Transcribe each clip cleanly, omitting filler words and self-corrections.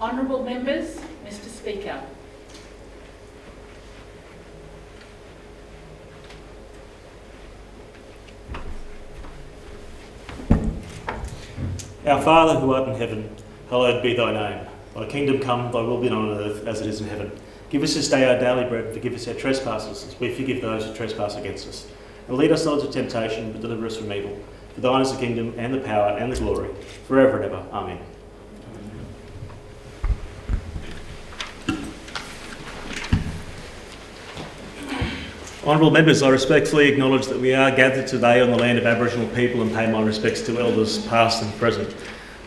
Honourable members, Mr Speaker. Our Father who art in heaven, hallowed be thy name. Thy kingdom come, thy will be done on earth as it is in heaven. Give us this day our daily bread, and forgive us our trespasses, as we forgive those who trespass against us. And lead us not into temptation, but deliver us from evil. For thine is the kingdom, and the power, and the glory, forever and ever. Amen. Honourable members, I respectfully acknowledge that we are gathered today on the land of Aboriginal people and pay my respects to elders past and present.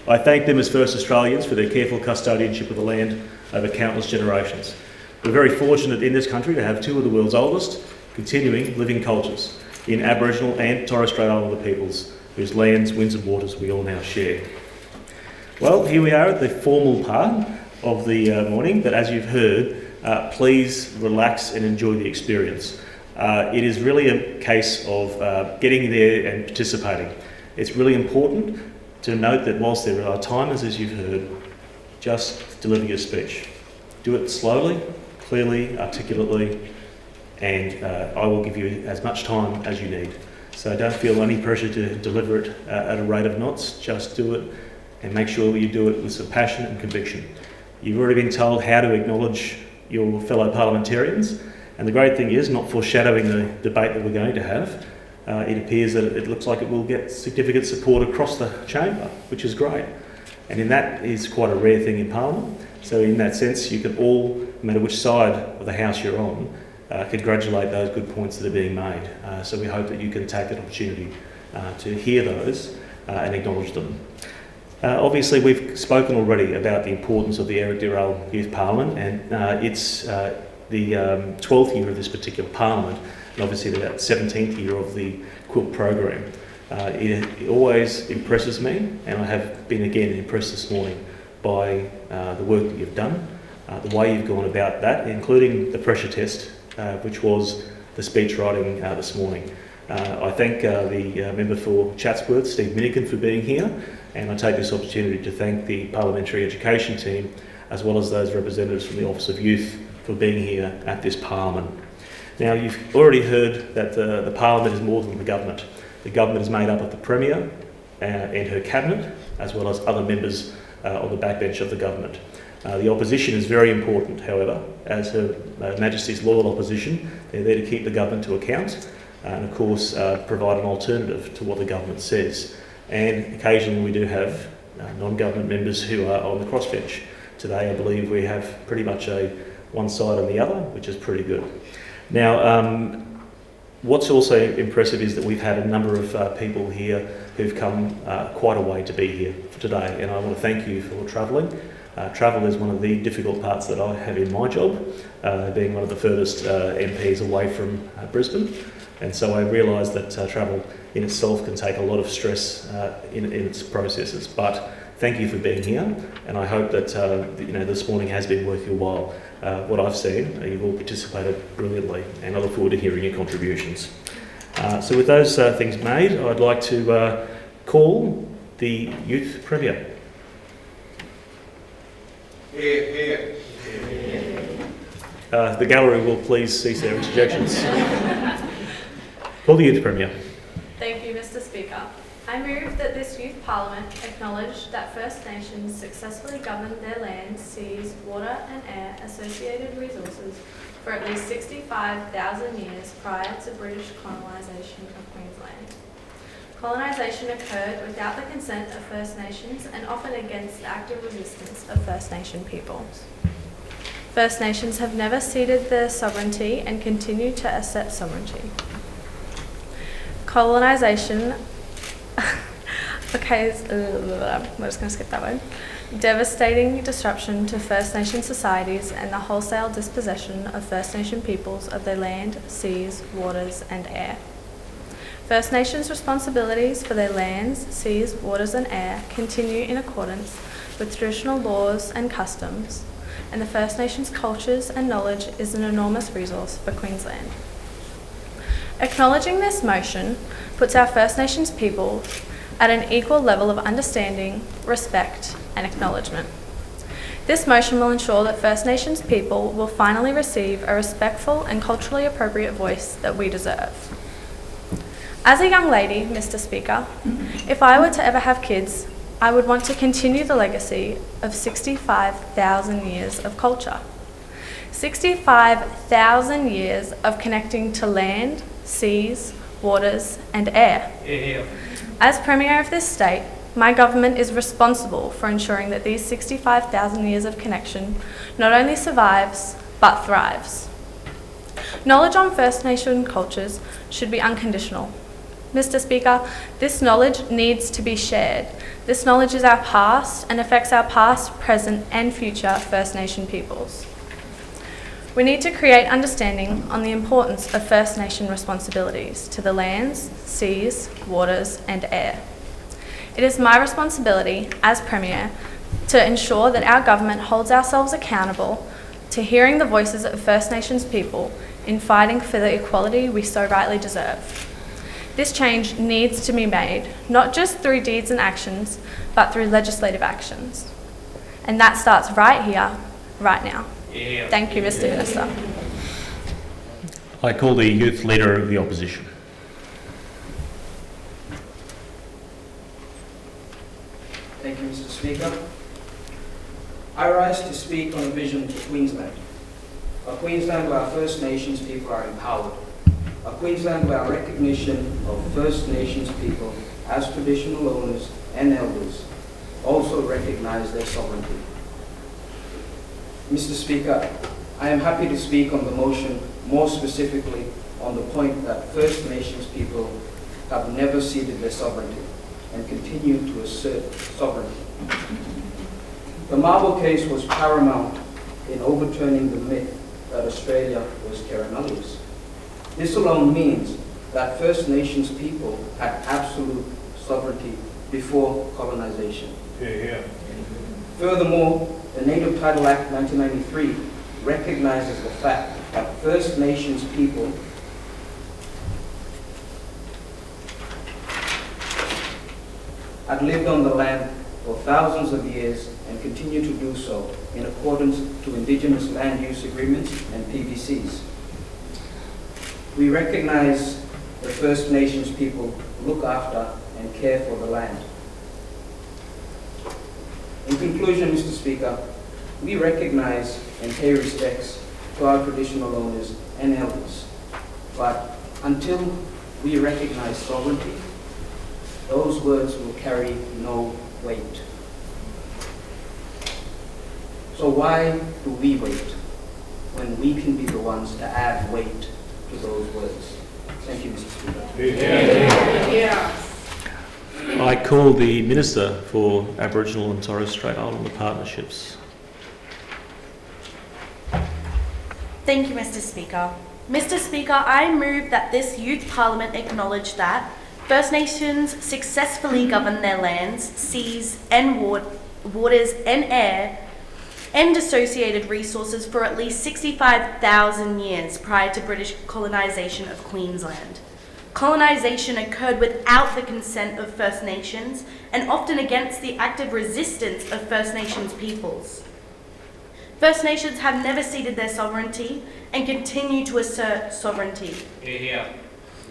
I thank them as First Australians for their careful custodianship of the land over countless generations. We're very fortunate in this country to have two of the world's oldest continuing living cultures in Aboriginal and Torres Strait Islander peoples, whose lands, winds and waters we all now share. Well, here we are at the formal part of the morning, but as you've heard, please relax and enjoy the experience. It is really a case of getting there and participating. It's really important to note that whilst there are timers, as you've heard, just deliver your speech. Do it slowly, clearly, articulately, and I will give you as much time as you need. So don't feel any pressure to deliver it at a rate of knots. Just do it and make sure you do it with some passion and conviction. You've already been told how to acknowledge your fellow parliamentarians, and the great thing is, not foreshadowing the debate that we're going to have, it appears that it looks like it will get significant support across the chamber, which is great. And in that is quite a rare thing in Parliament. So in that sense, you can all, no matter which side of the House you're on, congratulate those good points that are being made. So we hope that you can take an opportunity to hear those and acknowledge them. Obviously, we've spoken already about the importance of the Eric Deeral Youth Parliament, and it's the 12th year of this particular Parliament, and obviously the 17th year of the Quilt program. It always impresses me, and I have been again impressed this morning by the work that you've done, the way you've gone about that, including the pressure test, which was the speech writing this morning. I thank the member for Chatsworth, Steve Minikin, for being here, and I take this opportunity to thank the Parliamentary Education team, as well as those representatives from the Office of Youth, for being here at this Parliament. Now, you've already heard that the Parliament is more than the government. The government is made up of the Premier and her Cabinet, as well as other members on the backbench of the government. The opposition is very important, however, as Her Majesty's loyal opposition. They're there to keep the government to account and, of course, provide an alternative to what the government says. And occasionally we do have non-government members who are on the crossbench. Today, I believe we have pretty much one side and the other, which is pretty good. Now, what's also impressive is that we've had a number of people here who've come quite a way to be here for today, and I want to thank you for travelling. Travel is one of the difficult parts that I have in my job, being one of the furthest MPs away from Brisbane, and so I realise that travel in itself can take a lot of stress in its processes, but thank you for being here, and I hope that this morning has been worth your while. What I've seen, you've all participated brilliantly, and I look forward to hearing your contributions. So with those things made, I'd like to call the Youth Premier. Here. The gallery will please cease their interjections. Call the Youth Premier. Thank you, Mr Speaker. I move that this Youth Parliament acknowledge that First Nations successfully governed their land, seas, water and air associated resources for at least 65,000 years prior to British colonisation of Queensland. Colonisation occurred without the consent of First Nations and often against the active resistance of First Nation peoples. First Nations have never ceded their sovereignty and continue to accept sovereignty. Colonisation we're just going to skip that one. Devastating disruption to First Nation societies and the wholesale dispossession of First Nation peoples of their land, seas, waters and air. First Nations responsibilities for their lands, seas, waters and air continue in accordance with traditional laws and customs, and the First Nations cultures and knowledge is an enormous resource for Queensland. Acknowledging this motion puts our First Nations people at an equal level of understanding, respect and acknowledgement. This motion will ensure that First Nations people will finally receive a respectful and culturally appropriate voice that we deserve. As a young lady, Mr. Speaker, if I were to ever have kids, I would want to continue the legacy of 65,000 years of culture. 65,000 years of connecting to land, seas, waters and air. As Premier of this state, my government is responsible for ensuring that these 65,000 years of connection not only survives, but thrives. Knowledge on First Nation cultures should be unconditional. Mr. Speaker, this knowledge needs to be shared. This knowledge is our past and affects our past, present and future First Nation peoples. We need to create understanding on the importance of First Nation responsibilities to the lands, seas, waters and air. It is my responsibility as Premier to ensure that our government holds ourselves accountable to hearing the voices of First Nations people in fighting for the equality we so rightly deserve. This change needs to be made, not just through deeds and actions, but through legislative actions. And that starts right here, right now. Thank you, Mr. Minister. I call the Youth Leader of the Opposition. Thank you, Mr. Speaker. I rise to speak on a vision for Queensland. A Queensland where our First Nations people are empowered. A Queensland where our recognition of First Nations people as traditional owners and elders also recognise their sovereignty. Mr. Speaker, I am happy to speak on the motion, more specifically on the point that First Nations people have never ceded their sovereignty and continue to assert sovereignty. The Marble case was paramount in overturning the myth that Australia was terra nullius. This alone means that First Nations people had absolute sovereignty before colonisation. Furthermore, the Native Title Act 1993 recognises the fact that First Nations people had lived on the land for thousands of years and continue to do so in accordance to Indigenous land use agreements and PVCs. We recognise the First Nations people look after and care for the land. In conclusion, Mr. Speaker, we recognise and pay respects to our traditional owners and elders, but until we recognise sovereignty, those words will carry no weight. So why do we wait when we can be the ones to add weight to those words? Thank you, Mr. Speaker. I call the Minister for Aboriginal and Torres Strait Islander Partnerships. Thank you, Mr. Speaker. Mr. Speaker, I move that this Youth Parliament acknowledge that First Nations successfully govern their lands, seas and waters and air and associated resources for at least 65,000 years prior to British colonisation of Queensland. Colonisation occurred without the consent of First Nations and often against the active resistance of First Nations peoples. First Nations have never ceded their sovereignty and continue to assert sovereignty.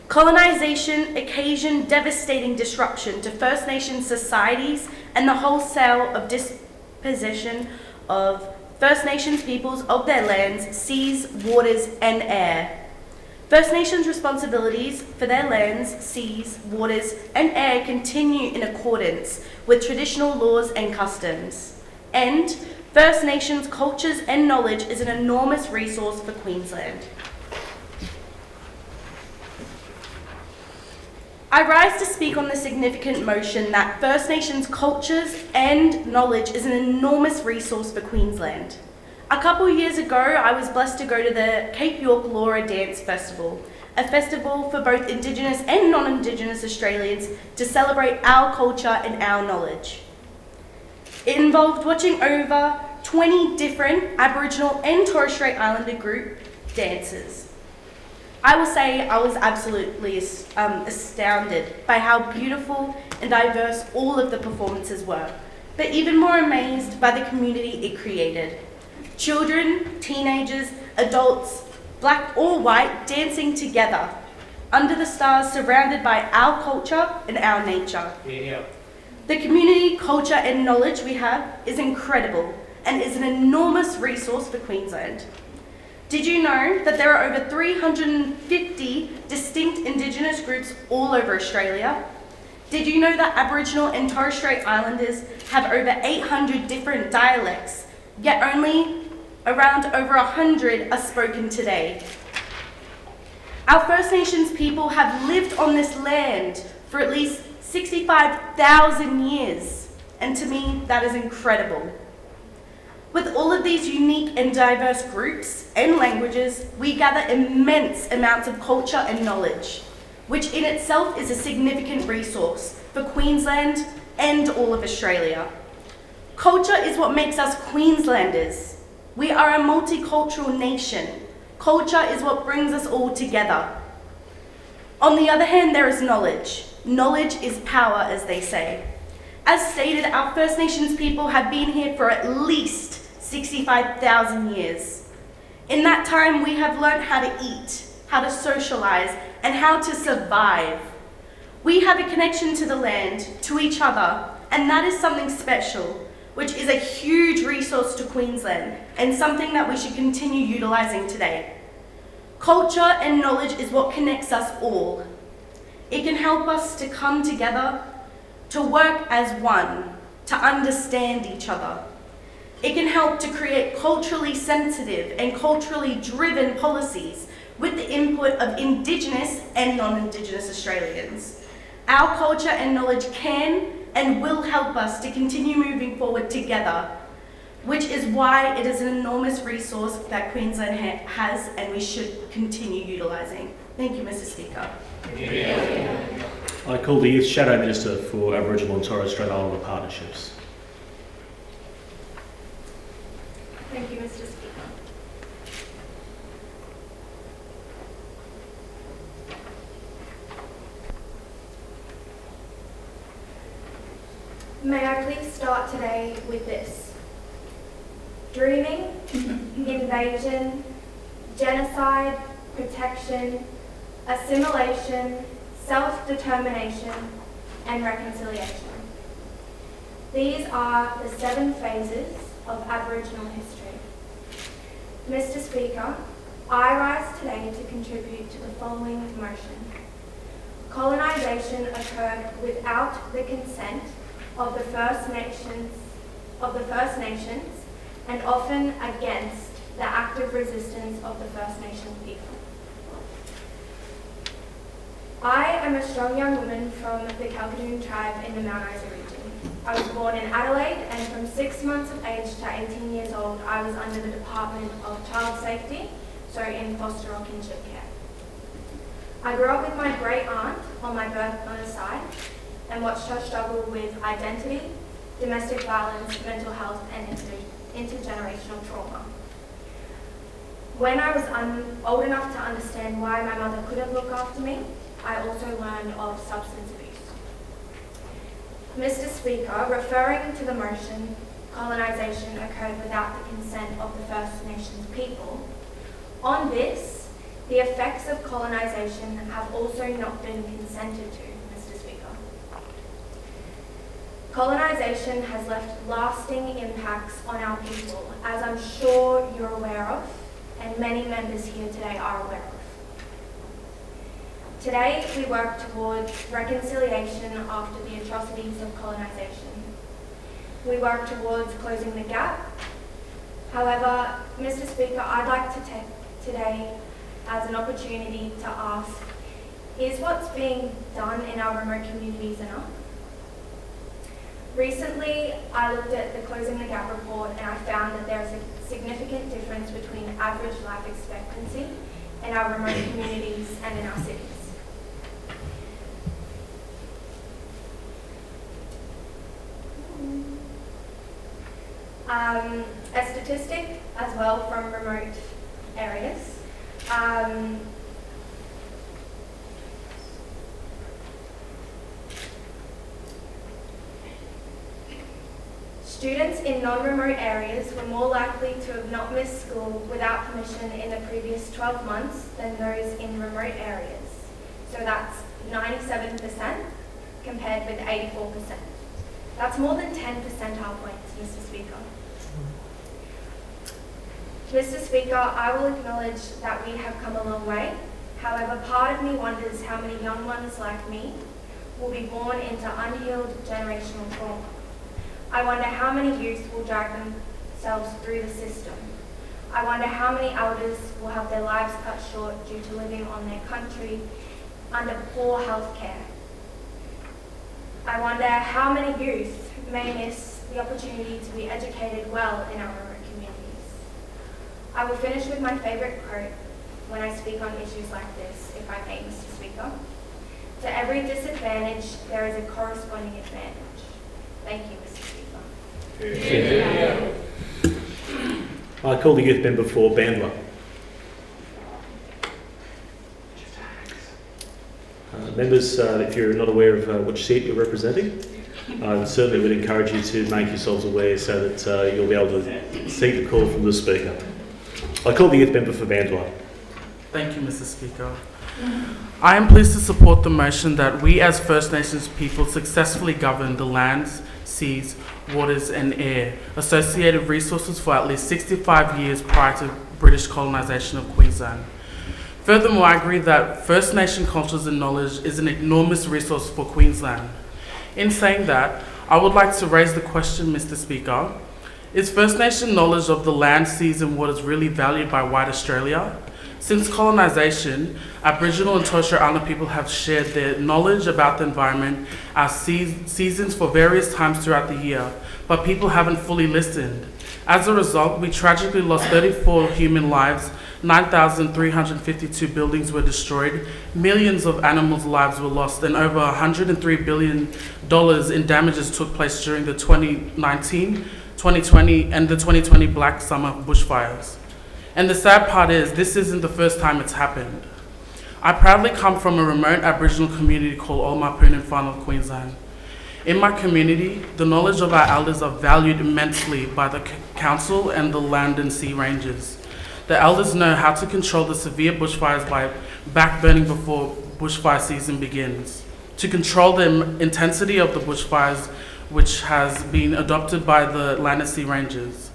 Colonisation occasioned devastating disruption to First Nations societies and the wholesale of dispossession of First Nations peoples of their lands, seas, waters and air. First Nations responsibilities for their lands, seas, waters and air continue in accordance with traditional laws and customs. And First Nations cultures and knowledge is an enormous resource for Queensland. I rise to speak on the significant motion that First Nations cultures and knowledge is an enormous resource for Queensland. A couple years ago, I was blessed to go to the Cape York Laura Dance Festival, a festival for both Indigenous and non-Indigenous Australians to celebrate our culture and our knowledge. It involved watching over 20 different Aboriginal and Torres Strait Islander group dances. I will say I was absolutely astounded by how beautiful and diverse all of the performances were. but even more amazed by the community it created. Children, teenagers, adults, black or white, dancing together under the stars, surrounded by our culture and our nature. Yeah. The community, culture and knowledge we have is incredible and is an enormous resource for Queensland. Did you know that there are over 350 distinct Indigenous groups all over Australia? Did you know that Aboriginal and Torres Strait Islanders have over 800 different dialects, yet only around over 100 are spoken today? Our First Nations people have lived on this land for at least 65,000 years, and to me, that is incredible. With all of these unique and diverse groups and languages, we gather immense amounts of culture and knowledge, which in itself is a significant resource for Queensland and all of Australia. Culture is what makes us Queenslanders. We are a multicultural nation. Culture is what brings us all together. On the other hand, there is knowledge. Knowledge is power, as they say. As stated, our First Nations people have been here for at least 65,000 years. In that time, we have learned how to eat, how to socialize, and how to survive. We have a connection to the land, to each other, and that is something special, which is a huge resource to Queensland and something that we should continue utilising today. Culture and knowledge is what connects us all. It can help us to come together, to work as one, to understand each other. It can help to create culturally sensitive and culturally driven policies with the input of Indigenous and non-Indigenous Australians. Our culture and knowledge can and will help us to continue moving forward together, which is why it is an enormous resource that Queensland has and we should continue utilising. Thank you, Mr. Speaker. I call the Youth Shadow Minister for Aboriginal and Torres Strait Islander Partnerships. Thank you, Mr. Speaker. May I please start today with this? Dreaming, invasion, genocide, protection, assimilation, self-determination, and reconciliation. These are the 7 phases of Aboriginal history. Mr. Speaker, I rise today to contribute to the following motion. Colonisation occurred without the consent of the First Nations, and often against the active resistance of the First Nations people. I am a strong young woman from the Kalkadoon tribe in the Mount Isa region. I was born in Adelaide, and from 6 months of age to 18 years old, I was under the Department of Child Safety, so in foster or kinship care. I grew up with my great aunt on my birth mother's side and watched her struggle with identity, domestic violence, mental health, and intergenerational trauma. When I was old enough to understand why my mother couldn't look after me, I also learned of substance abuse. Mr. Speaker, referring to the motion, colonisation occurred without the consent of the First Nations people. On this, the effects of colonisation have also not been consented to, Mr. Speaker. Colonisation has left lasting impacts on our people, as I'm sure you're aware of, and many members here today are aware of. Today, we work towards reconciliation after the atrocities of colonisation. We work towards closing the gap. However, Mr. Speaker, I'd like to take today as an opportunity to ask, is what's being done in our remote communities enough? Recently, I looked at the Closing the Gap report and I found that there is a significant difference between average life expectancy in our remote communities and in our cities. A statistic as well from remote areas. Students in non-remote areas were more likely to have not missed school without permission in the previous 12 months than those in remote areas. So that's 97% compared with 84%. That's more than 10 percentile points, Mr. Speaker. Mr. Speaker, I will acknowledge that we have come a long way. However, part of me wonders how many young ones like me will be born into unhealed generational trauma. I wonder how many youth will drag themselves through the system. I wonder how many elders will have their lives cut short due to living on their country under poor health care. I wonder how many youth may miss the opportunity to be educated well in our remote communities. I will finish with my favourite quote when I speak on issues like this, if I may, Mr. Speaker. To every disadvantage, there is a corresponding advantage. Thank you, Mr. Speaker. I call the youth member for Bandler. Members, if you're not aware of which seat you're representing, I certainly would encourage you to make yourselves aware so that you'll be able to see the call from the Speaker. I call the youth member for Bandler. Thank you, Mr. Speaker. I am pleased to support the motion that we as First Nations people successfully govern the lands, seas, waters and air, associated resources for at least 65 years prior to British colonisation of Queensland. Furthermore, I agree that First Nation cultures and knowledge is an enormous resource for Queensland. In saying that, I would like to raise the question, Mr. Speaker, is First Nation knowledge of the land, seas and waters really valued by white Australia? Since colonisation, Aboriginal and Torres Strait Islander people have shared their knowledge about the environment as seasons for various times throughout the year, but people haven't fully listened. As a result, we tragically lost 34 human lives, 9,352 buildings were destroyed, millions of animals' lives were lost, and over $103 billion in damages took place during the 2019, 2020, and the 2020 Black Summer bushfires. And the sad part is, this isn't the first time it's happened. I proudly come from a remote Aboriginal community called Olmapoon in far north Queensland. In my community, the knowledge of our elders are valued immensely by the council and the land and sea rangers. The elders know how to control the severe bushfires by backburning before bushfire season begins, to control the intensity of the bushfires, which has been adopted by the land and sea rangers.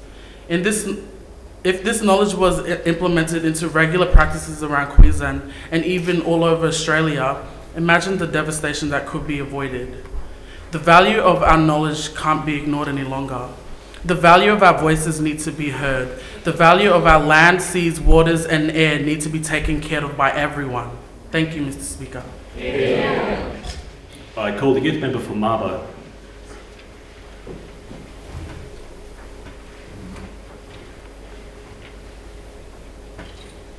If this knowledge was implemented into regular practices around Queensland and even all over Australia, imagine the devastation that could be avoided. The value of our knowledge can't be ignored any longer. The value of our voices need to be heard. The value of our land, seas, waters and air need to be taken care of by everyone. Thank you, Mr. Speaker. Yeah. I call the youth member for Marbo.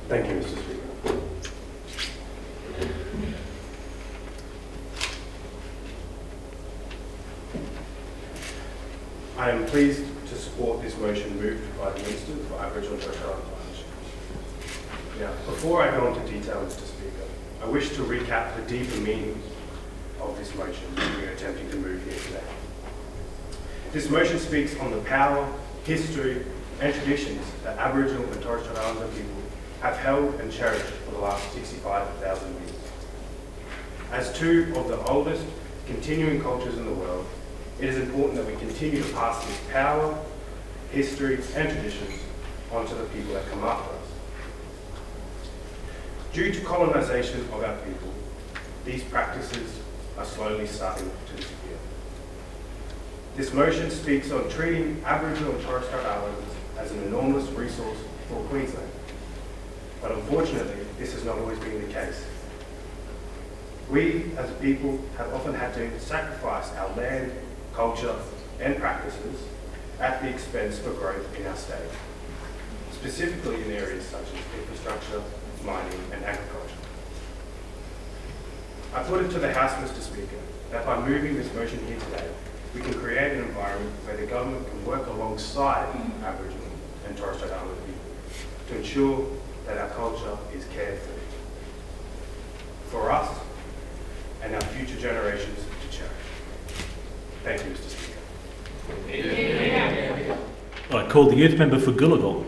Thank you, Mr. Speaker. I am pleased to support this motion moved by the Minister for Aboriginal and Torres Strait Islander Partnerships. Now, before I go into detail, Mr. Speaker, I wish to recap the deeper meaning of this motion that we are attempting to move here today. This motion speaks on the power, history and traditions that Aboriginal and Torres Strait Islander people have held and cherished for the last 65,000 years. As two of the oldest continuing cultures in the world, it is important that we continue to pass this power, history and traditions onto the people that come after us. Due to colonisation of our people, these practices are slowly starting to disappear. This motion speaks on treating Aboriginal and Torres Strait Islanders as an enormous resource for Queensland. But unfortunately, this has not always been the case. We, as a people, have often had to sacrifice our land, culture, and practices at the expense for growth in our state, specifically in areas such as infrastructure, mining, and agriculture. I put it to the House, Mr. Speaker, that by moving this motion here today, we can create an environment where the government can work alongside Aboriginal and Torres Strait Islander people to ensure that our culture is cared for us and our future generations to cherish. Thank you, Mr. Speaker. Yeah. call the youth member for Gulligal.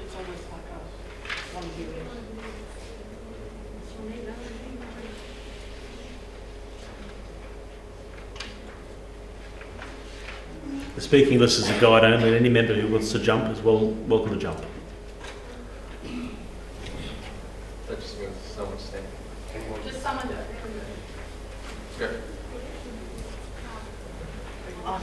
It's almost like a one here. The speaking list is a guide only, and any member who wants to jump is welcome to jump. That just means someone saying. Just someone do it. Go. Oh,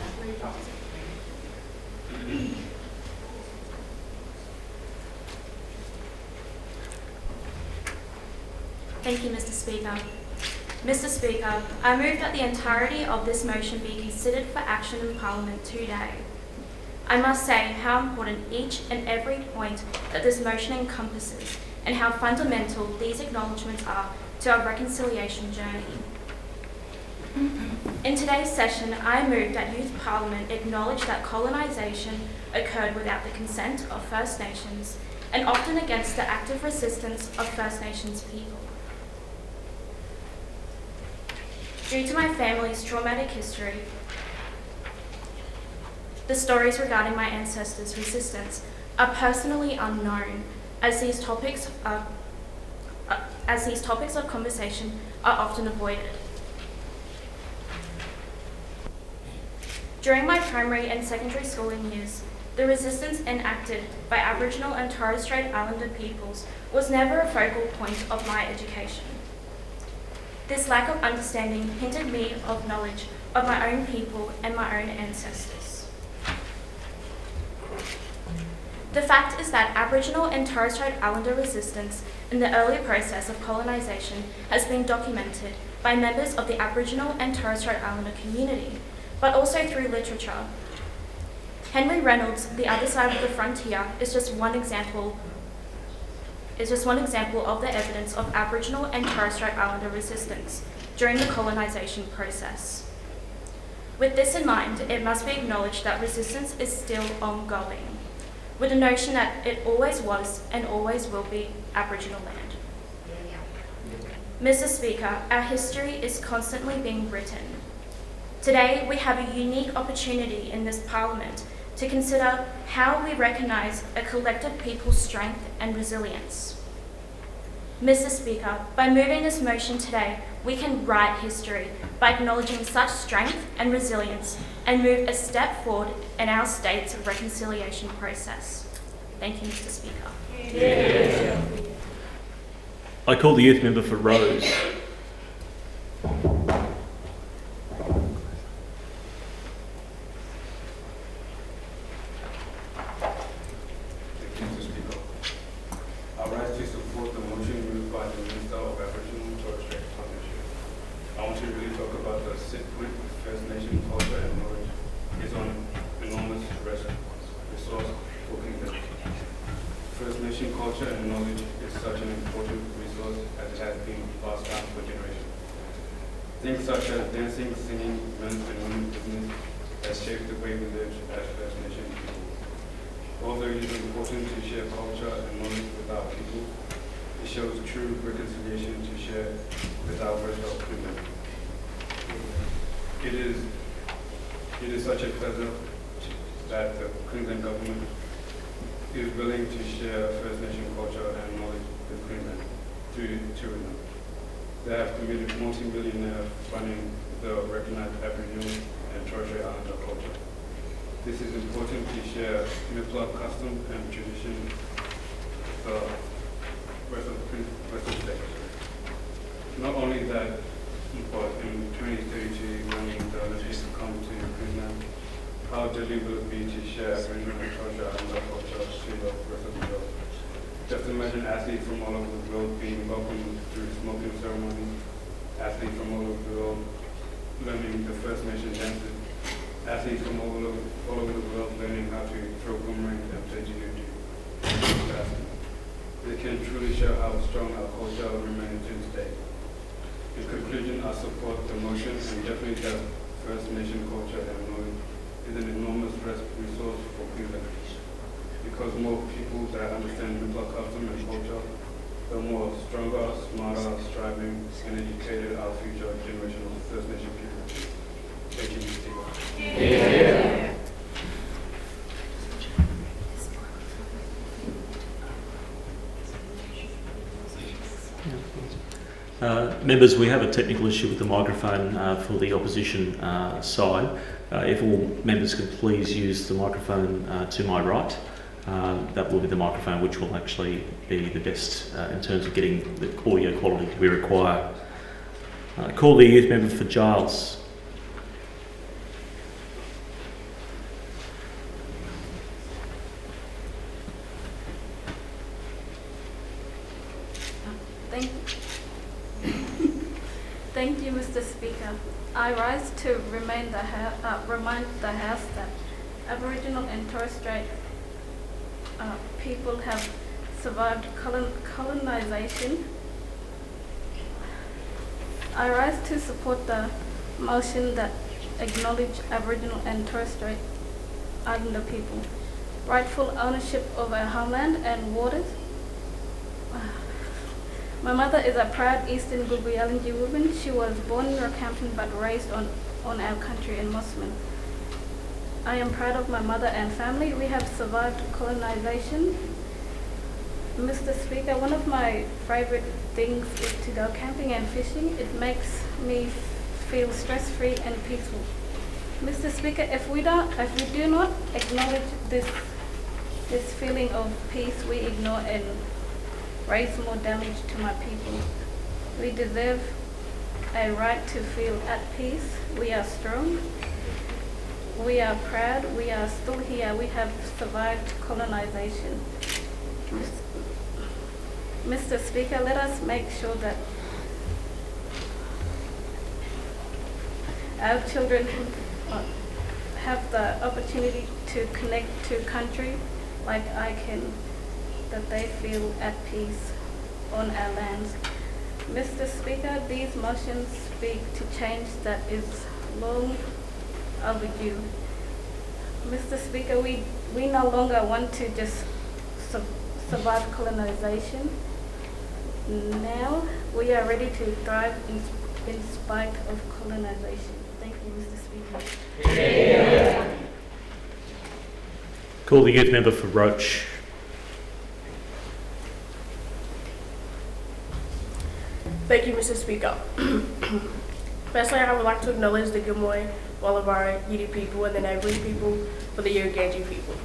Thank you, Mr. Speaker. Mr. Speaker, I move that the entirety of this motion be considered for action in Parliament today. I must say how important each and every point that this motion encompasses and how fundamental these acknowledgements are to our reconciliation journey. In today's session, I move that Youth Parliament acknowledge that colonisation occurred without the consent of First Nations and often against the active resistance of First Nations people. Due to my family's traumatic history, the stories regarding my ancestors' resistance are personally unknown, as these topics of conversation are often avoided. During my primary and secondary schooling years, the resistance enacted by Aboriginal and Torres Strait Islander peoples was never a focal point of my education. This lack of understanding hindered me of knowledge of my own people and my own ancestors. The fact is that Aboriginal and Torres Strait Islander resistance in the early process of colonisation has been documented by members of the Aboriginal and Torres Strait Islander community, but also through literature. Henry Reynolds' The Other Side of the Frontier is just one example of the evidence of Aboriginal and Torres Strait Islander resistance during the colonisation process. With this in mind, it must be acknowledged that resistance is still ongoing, with the notion that it always was and always will be Aboriginal land. Mr. Speaker, our history is constantly being written. Today, we have a unique opportunity in this Parliament to consider how we recognise a collective people's strength and resilience. Mr. Speaker, by moving this motion today, we can write history by acknowledging such strength and resilience and move a step forward in our state's reconciliation process. Thank you, Mr. Speaker. Yeah. I call the youth member for Rose. Culture and knowledge is such an important resource as it has been passed down for generations. Things such as dancing, singing, men's and women's business has shaped the way we live as First Nation people. Although it is important to share culture and knowledge with our people, it shows true reconciliation to share with our racial privilege. It is such a pleasure that the Queensland government is willing to share First Nation culture and knowledge with Queensland through tourism. They have committed multi-millionaire funding the recognized Aboriginal and Torres Strait Islander culture. This is important to share Mi'kmaq custom and tradition with the rest of the state. Not only that, but in 2032, when the Olympics come to Queensland, how deadly will it be to share Aboriginal and Torres Strait Islander culture to the rest of the world? Just imagine athletes from all over the world being welcomed through smoking ceremonies, athletes from all over the world learning the First Nation dances, athletes from all over the world learning how to throw boomerangs and play jiu-jitsu. They can truly show how strong our culture remains to this day. In conclusion, I support the motion and definitely that First Nation culture and knowledge is an enormous resource for Queensland, because more people that understand Mi'kmaq custom and culture the more stronger, smarter, striving, and educated our future generation of First Nation people. Thank you, Mr. Speaker. Members, we have a technical issue with the microphone for the opposition side. If all members can please use the microphone to my right, that will be the microphone which will actually be the best in terms of getting the audio quality we require. Call the youth member for Giles. Thank you, Mr. Speaker. I rise to remind the House that Aboriginal and Torres Strait people have survived colonisation. I rise to support the motion that acknowledge Aboriginal and Torres Strait Islander people rightful ownership of our homeland and waters. My mother is a proud Eastern Gulbayalinji woman. She was born in Rockhampton but raised on our country in Mosman. I am proud of my mother and family. We have survived colonisation. Mr. Speaker, one of my favourite things is to go camping and fishing. It makes me feel stress-free and peaceful. Mr. Speaker, if we do not acknowledge this feeling of peace, we ignore and raise more damage to my people. We deserve a right to feel at peace. We are strong. We are proud. We are still here. We have survived colonisation. Mr. Speaker, let us make sure that our children have the opportunity to connect to country like I can, that they feel at peace on our lands. Mr. Speaker, these motions speak to change that is long overdue. Mr. Speaker, we no longer want to just survive colonisation. Now we are ready to thrive in spite of colonisation. Thank you, Mr. Speaker. Yeah. Call the youth member for Roach. Thank you, Mr. Speaker. Firstly, I would like to acknowledge the Gilmoy, Wallavara, Yidi people and the neighbouring people for the Yirrkala people.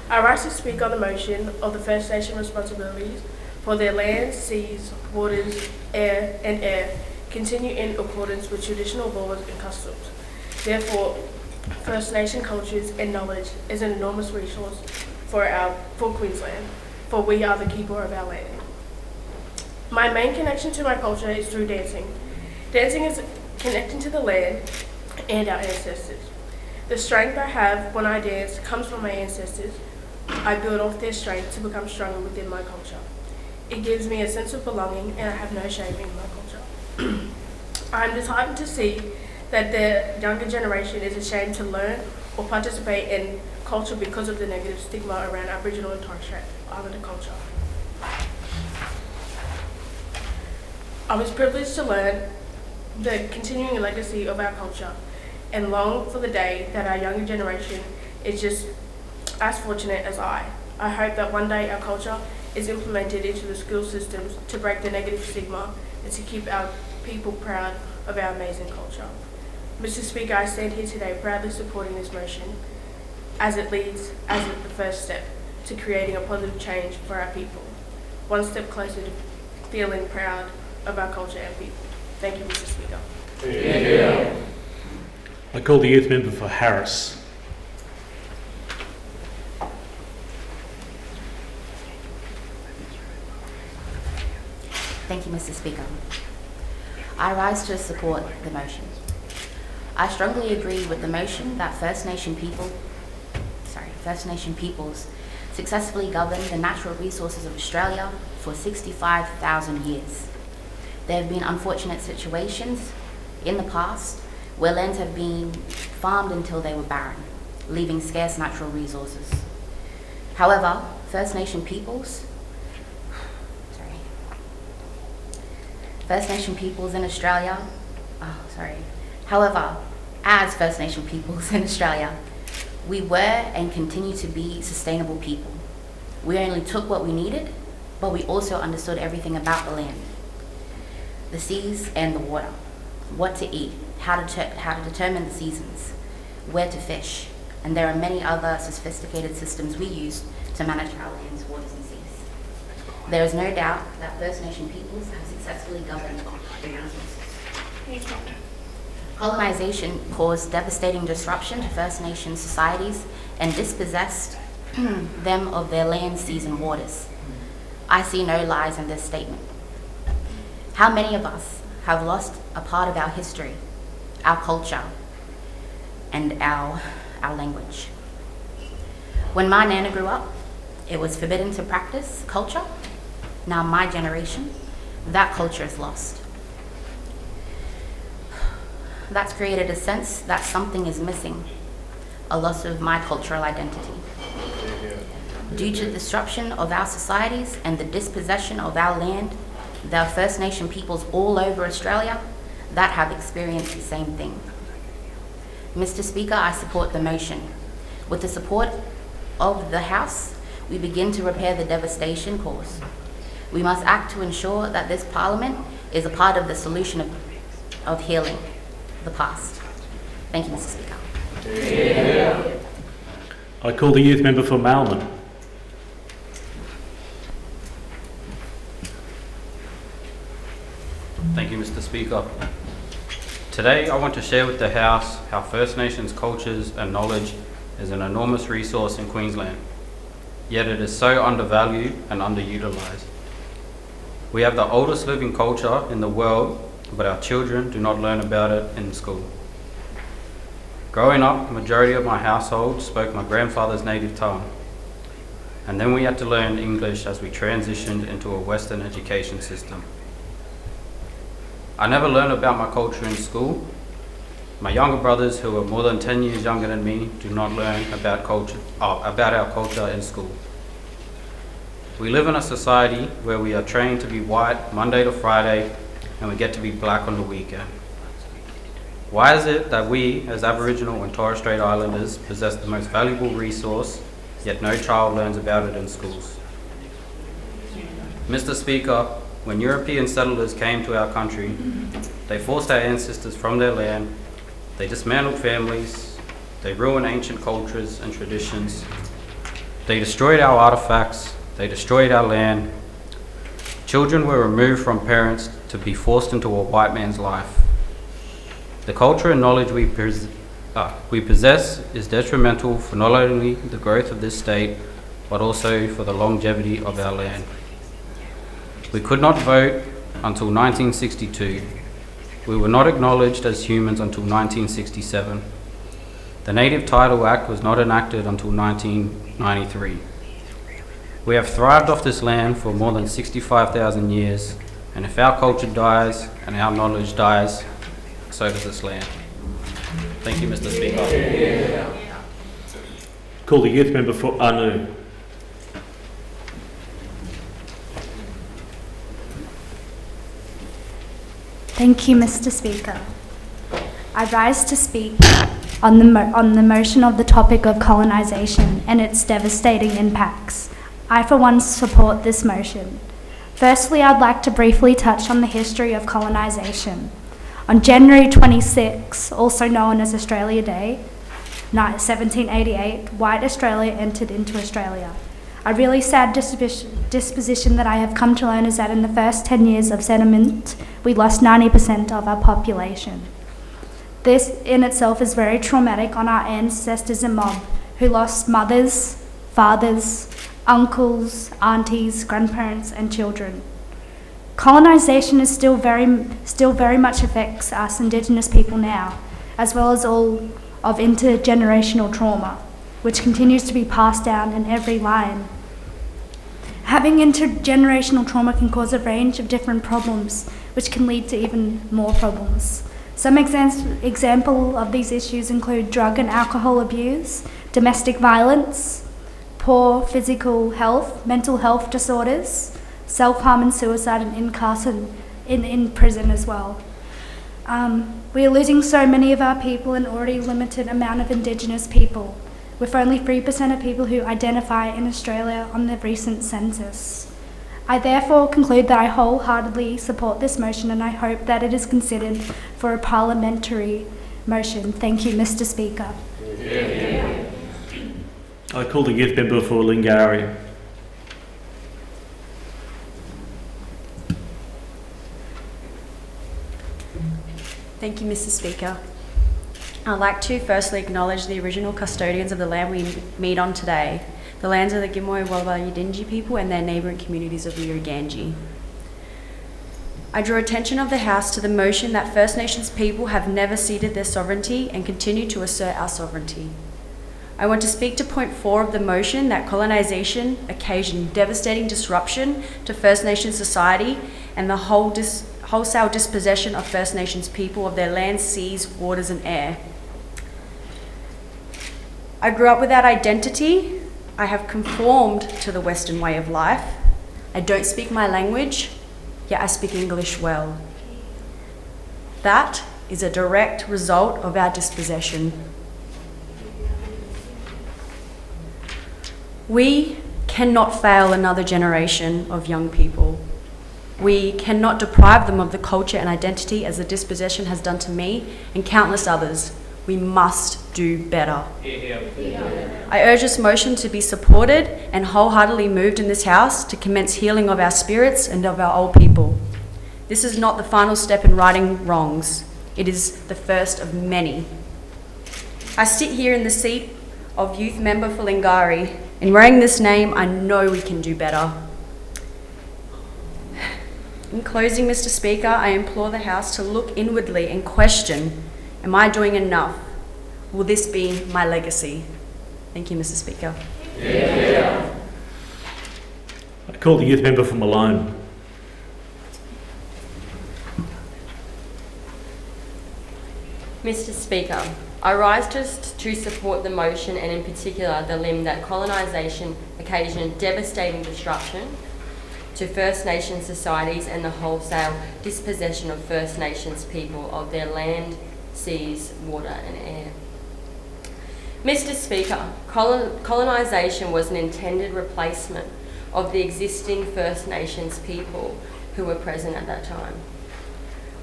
I rise to speak on the motion of the First Nation responsibilities for their lands, seas, waters, air continue in accordance with traditional laws and customs. Therefore, First Nation cultures and knowledge is an enormous resource for Queensland, for we are the keeper of our land. My main connection to my culture is through dancing. Dancing is connecting to the land and our ancestors. The strength I have when I dance comes from my ancestors. I build off their strength to become stronger within my culture. It gives me a sense of belonging and I have no shame in my culture. I'm disheartened to see that the younger generation is ashamed to learn or participate in culture because of the negative stigma around Aboriginal and Torres Strait Islander culture. I was privileged to learn the continuing legacy of our culture and long for the day that our younger generation is just as fortunate as I. I hope that one day our culture is implemented into the school systems to break the negative stigma and to keep our people proud of our amazing culture. Mr. Speaker, I stand here today proudly supporting this motion as it leads as the first step to creating a positive change for our people. One step closer to feeling proud of our culture and people. Thank you, Mr. Speaker. Yeah. I call the youth member for Harris. Thank you, Mr. Speaker. I rise to support the motion. I strongly agree with the motion that First Nation peoples successfully governed the natural resources of Australia for 65,000 years. There have been unfortunate situations in the past where lands have been farmed until they were barren, leaving scarce natural resources. However, First Nation peoples First Nation peoples in Australia, however, as First Nation peoples in Australia, we were and continue to be sustainable people. We only took what we needed, but we also understood everything about the land, the seas and the water, what to eat, how to determine the seasons, where to fish, and there are many other sophisticated systems we use to manage our lands, waters and seas. There is no doubt that First Nation peoples have successfully governed their resources. Colonization caused devastating disruption to First Nation societies and dispossessed them of their land, seas and waters. I see no lies in this statement. How many of us have lost a part of our history, our culture, and our language? When my Nana grew up, it was forbidden to practice culture. Now my generation, that culture is lost. That's created a sense that something is missing, a loss of my cultural identity. Due to the disruption of our societies and the dispossession of our land, there are First Nation peoples all over Australia that have experienced the same thing. Mr. Speaker, I support the motion. With the support of the House, we begin to repair the devastation caused. We must act to ensure that this Parliament is a part of the solution of healing the past. Thank you, Mr. Speaker. I call the youth member for Malman. Thank you, Mr. Speaker. Today, I want to share with the House how First Nations cultures and knowledge is an enormous resource in Queensland, yet it is so undervalued and underutilised. We have the oldest living culture in the world, but our children do not learn about it in school. Growing up, the majority of my household spoke my grandfather's native tongue, and then we had to learn English as we transitioned into a Western education system. I never learned about my culture in school. My younger brothers, who are more than 10 years younger than me, do not learn about our culture in school. We live in a society where we are trained to be white Monday to Friday, and we get to be black on the weekend. Why is it that we, as Aboriginal and Torres Strait Islanders, possess the most valuable resource, yet no child learns about it in schools? Mr. Speaker, when European settlers came to our country, they forced our ancestors from their land, they dismantled families, they ruined ancient cultures and traditions, they destroyed our artifacts, they destroyed our land. Children were removed from parents to be forced into a white man's life. The culture and knowledge we possess is detrimental for not only the growth of this state, but also for the longevity of our land. We could not vote until 1962. We were not acknowledged as humans until 1967. The Native Title Act was not enacted until 1993. We have thrived off this land for more than 65,000 years, and if our culture dies and our knowledge dies, so does this land. Thank you, Mr. Speaker. Call the youth member for Anu. Thank you, Mr. Speaker. I rise to speak on the motion of the topic of colonisation and its devastating impacts. I, for one, support this motion. Firstly, I'd like to briefly touch on the history of colonisation. On January 26, also known as Australia Day, 1788, white Australia entered into Australia. A really sad disposition that I have come to learn is that in the first 10 years of settlement, we lost 90% of our population. This in itself is very traumatic on our ancestors and mob, who lost mothers, fathers, uncles, aunties, grandparents and children. Colonisation is still very much affects us Indigenous people now, as well as all of intergenerational trauma, which continues to be passed down in every line. Having intergenerational trauma can cause a range of different problems, which can lead to even more problems. Some example of these issues include drug and alcohol abuse, domestic violence, poor physical health, mental health disorders, self-harm and suicide, and in prison as well. We are losing so many of our people and already limited amount of Indigenous people, with only 3% of people who identify in Australia on the recent census. I therefore conclude that I wholeheartedly support this motion and I hope that it is considered for a parliamentary motion. Thank you, Mr. Speaker. I call the youth member for Lingari. Thank you, Mr. Speaker. I'd like to firstly acknowledge the original custodians of the land we meet on today, the lands of the Gimoy Walluwa Yidinji people and their neighbouring communities of the Uruganji. I draw attention of the House to the motion that First Nations people have never ceded their sovereignty and continue to assert our sovereignty. I want to speak to point 4 of the motion that colonisation occasioned devastating disruption to First Nations society and the wholesale dispossession of First Nations people of their lands, seas, waters and air. I grew up without identity. I have conformed to the Western way of life. I don't speak my language, yet I speak English well. That is a direct result of our dispossession. We cannot fail another generation of young people. We cannot deprive them of the culture and identity as the dispossession has done to me and countless others. We must do better. I urge this motion to be supported and wholeheartedly moved in this House to commence healing of our spirits and of our old people. This is not the final step in righting wrongs. It is the first of many. I sit here in the seat of youth member for Lingari. In wearing this name, I know we can do better. In closing, Mr. Speaker, I implore the House to look inwardly and question, am I doing enough? Will this be my legacy? Thank you, Mr. Speaker. I call the youth member for Malone. Mr. Speaker, I rise to support the motion and in particular the limb that colonisation occasioned devastating disruption to First Nations societies and the wholesale dispossession of First Nations people of their land, seas, water and air. Mr. Speaker, colonisation was an intended replacement of the existing First Nations people who were present at that time.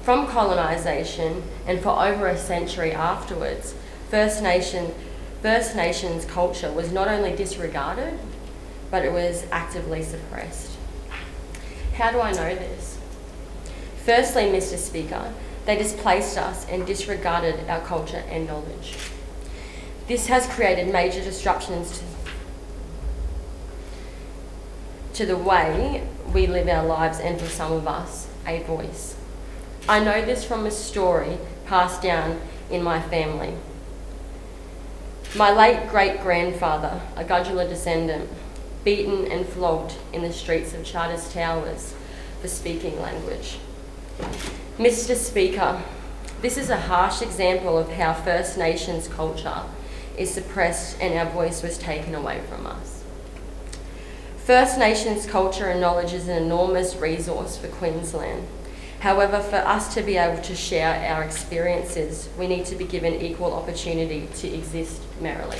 From colonisation and for over a century afterwards, First Nations culture was not only disregarded, but it was actively suppressed. How do I know this? Firstly, Mr. Speaker, they displaced us and disregarded our culture and knowledge. This has created major disruptions to the way we live our lives and for some of us, a voice. I know this from a story passed down in my family. My late great-grandfather, a Gudula descendant, beaten and flogged in the streets of Charters Towers for speaking language. Mr. Speaker, this is a harsh example of how First Nations culture is suppressed and our voice was taken away from us. First Nations culture and knowledge is an enormous resource for Queensland. However, for us to be able to share our experiences, we need to be given equal opportunity to exist merrily.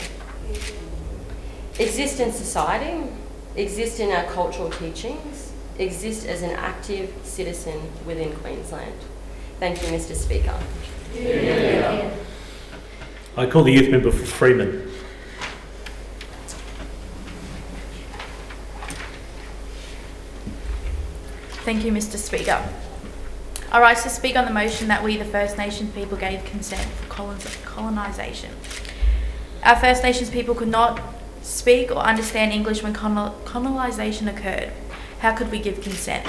Exist in society, exist in our cultural teachings, exist as an active citizen within Queensland. Thank you, Mr. Speaker. I call the youth member for Freeman. Thank you, Mr. Speaker. I rise to speak on the motion that we, the First Nations people, gave consent for colonisation. Our First Nations people could not speak or understand English when colonisation occurred. How could we give consent?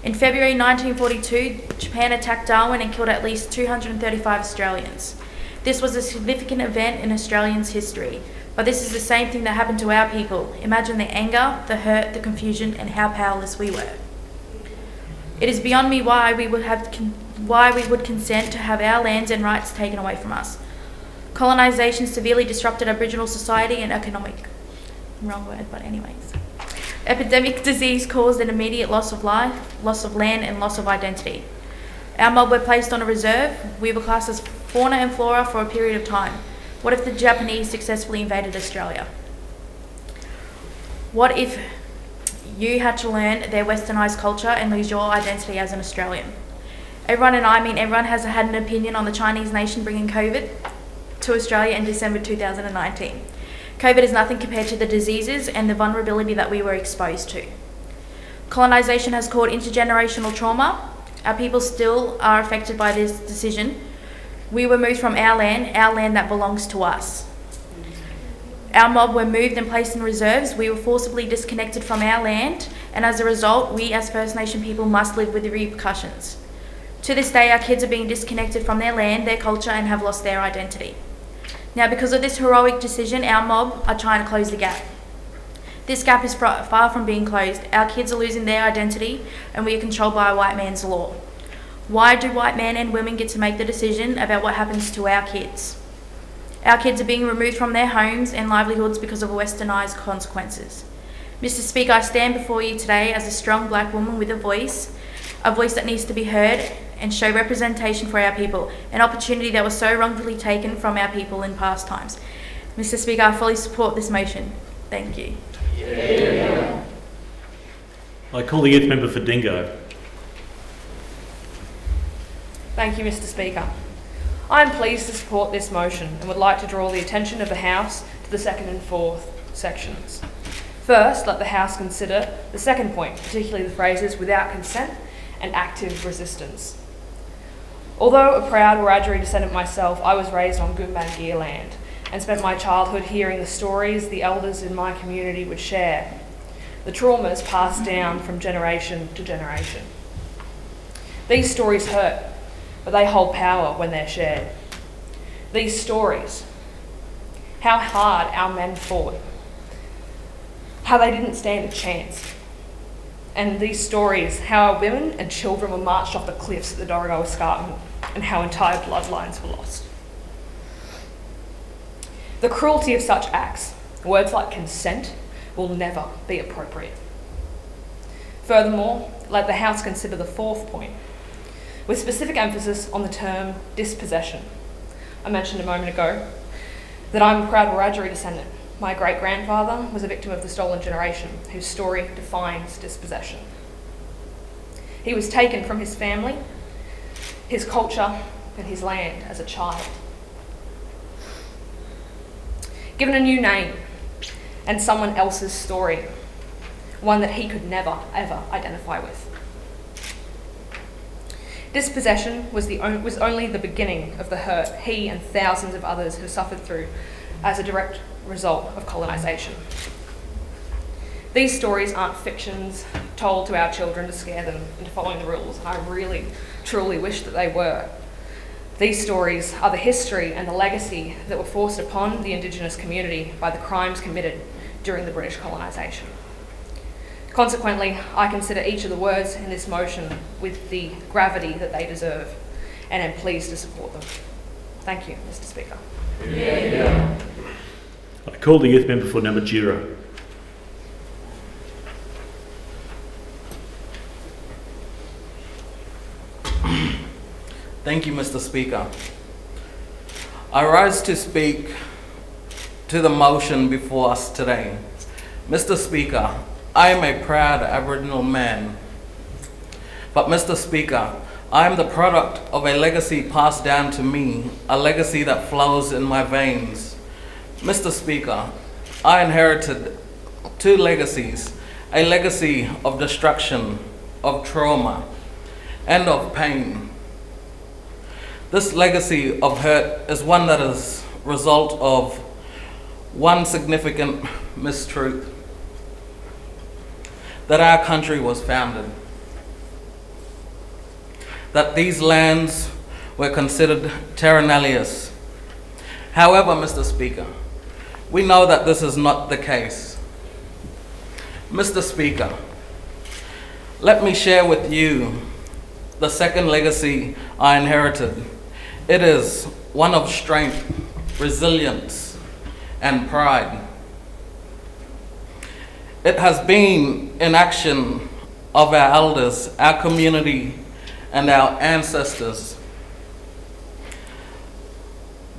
In February 1942, Japan attacked Darwin and killed at least 235 Australians. This was a significant event in Australians' history, but this is the same thing that happened to our people. Imagine the anger, the hurt, the confusion, and how powerless we were. It is beyond me why we would consent to have our lands and rights taken away from us. Colonisation severely disrupted Aboriginal society and economic. Wrong word, but anyways. Epidemic disease caused an immediate loss of life, loss of land, and loss of identity. Our mob were placed on a reserve. We were classed as fauna and flora for a period of time. What if the Japanese successfully invaded Australia? What if you had to learn their westernised culture and lose your identity as an Australian? Everyone, and I mean everyone, has had an opinion on the Chinese nation bringing COVID to Australia in December 2019. COVID is nothing compared to the diseases and the vulnerability that we were exposed to. Colonisation has caused intergenerational trauma. Our people still are affected by this decision. We were moved from our land that belongs to us. Our mob were moved and placed in reserves. We were forcibly disconnected from our land, and as a result, we as First Nation people must live with the repercussions. To this day, our kids are being disconnected from their land, their culture, and have lost their identity. Now, because of this heroic decision, our mob are trying to close the gap. This gap is far from being closed. Our kids are losing their identity, and we are controlled by a white man's law. Why do white men and women get to make the decision about what happens to our kids? Our kids are being removed from their homes and livelihoods because of westernised consequences. Mr. Speaker, I stand before you today as a strong black woman with a voice that needs to be heard and show representation for our people, an opportunity that was so wrongfully taken from our people in past times. Mr. Speaker, I fully support this motion. Thank you. Yeah. I call the youth member for Dingo. Thank you, Mr. Speaker. I am pleased to support this motion and would like to draw the attention of the House to the second and fourth sections. First, let the House consider the second point, particularly the phrases without consent and active resistance. Although a proud Wiradjuri descendant myself, I was raised on Gumbaynggirr land and spent my childhood hearing the stories the elders in my community would share, the traumas passed down from generation to generation. These stories hurt, but they hold power when they're shared. These stories, how hard our men fought, how they didn't stand a chance. And these stories, how our women and children were marched off the cliffs at the Dorrigo Escarpment and how entire bloodlines were lost. The cruelty of such acts, words like consent, will never be appropriate. Furthermore, let the House consider the fourth point, with specific emphasis on the term dispossession. I mentioned a moment ago that I'm a proud Wiradjuri descendant. My great-grandfather was a victim of the stolen generation, whose story defines dispossession. He was taken from his family, his culture, and his land as a child. Given a new name and someone else's story, one that he could never, ever identify with. Dispossession was only the beginning of the hurt he and thousands of others have suffered through as a direct result of colonisation. These stories aren't fictions told to our children to scare them into following the rules. I really, truly wish that they were. These stories are the history and the legacy that were forced upon the Indigenous community by the crimes committed during the British colonisation. Consequently, I consider each of the words in this motion with the gravity that they deserve and am pleased to support them. Thank you, Mr. Speaker. Yeah. I call the youth member for Namatjira. Thank you, Mr. Speaker. I rise to speak to the motion before us today. Mr. Speaker, I am a proud Aboriginal man. But Mr. Speaker, I am the product of a legacy passed down to me, a legacy that flows in my veins. Mr. Speaker, I inherited two legacies, a legacy of destruction, of trauma, and of pain. This legacy of hurt is one that is a result of one significant mistruth, that our country was founded, that these lands were considered terra nullius. However, Mr. Speaker, we know that this is not the case. Mr. Speaker, let me share with you the second legacy I inherited. It is one of strength, resilience, and pride. It has been in action of our elders, our community, and our ancestors